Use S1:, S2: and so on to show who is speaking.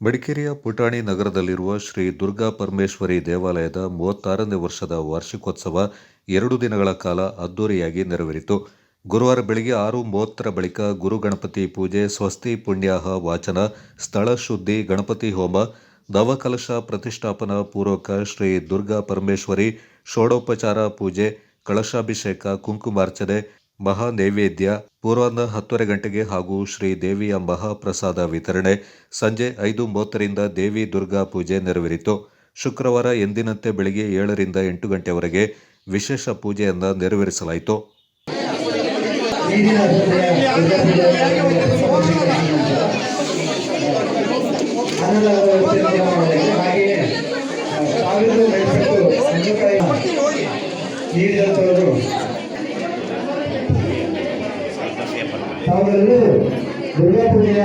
S1: ಮಡಿಕೇರಿಯ ಪುಟಾಣಿ ನಗರದಲ್ಲಿರುವ ಶ್ರೀ ದುರ್ಗಾ ಪರಮೇಶ್ವರಿ ದೇವಾಲಯದ 36ನೇ ವರ್ಷದ ವಾರ್ಷಿಕೋತ್ಸವ 2 ದಿನಗಳ ಕಾಲ ಅದ್ದೂರಿಯಾಗಿ ನೆರವೇರಿತು. ಗುರುವಾರ ಬೆಳಗ್ಗೆ 6:30 ಬಳಿಕ ಗುರುಗಣಪತಿ ಪೂಜೆ, ಸ್ವಸ್ತಿ ಪುಣ್ಯಾಹ ವಾಚನ, ಸ್ಥಳ ಶುದ್ಧಿ, ಗಣಪತಿ ಹೋಮ, ನವಕಲಶ ಪ್ರತಿಷ್ಠಾಪನಾ ಪೂರ್ವಕ ಶ್ರೀ ದುರ್ಗಾ ಪರಮೇಶ್ವರಿ ಷೋಡೋಪಚಾರ ಪೂಜೆ, ಕಳಶಾಭಿಷೇಕ, ಕುಂಕುಮಾರ್ಚನೆ, ಮಹಾ ನೈವೇದ್ಯ, ಪೂರ್ವಾಹ್ನ 10:30 ಗಂಟೆಗೆ ಹಾಗೂ ಶ್ರೀ ದೇವಿಯ ಮಹಾಪ್ರಸಾದ ವಿತರಣೆ, ಸಂಜೆ 5:30 ರಿಂದ ದೇವಿ ದುರ್ಗಾ ಪೂಜೆ ನೆರವೇರಿತು. ಶುಕ್ರವಾರ ಎಂದಿನಂತೆ ಬೆಳಗ್ಗೆ 7 ರಿಂದ 8 ಗಂಟೆವರೆಗೆ ವಿಶೇಷ ಪೂಜೆಯನ್ನು ನೆರವೇರಿಸಲಾಯಿತು.
S2: ತಾವೆಲ್ಲರೂ ದುರ್ಗಾ ಪೂಜೆಯ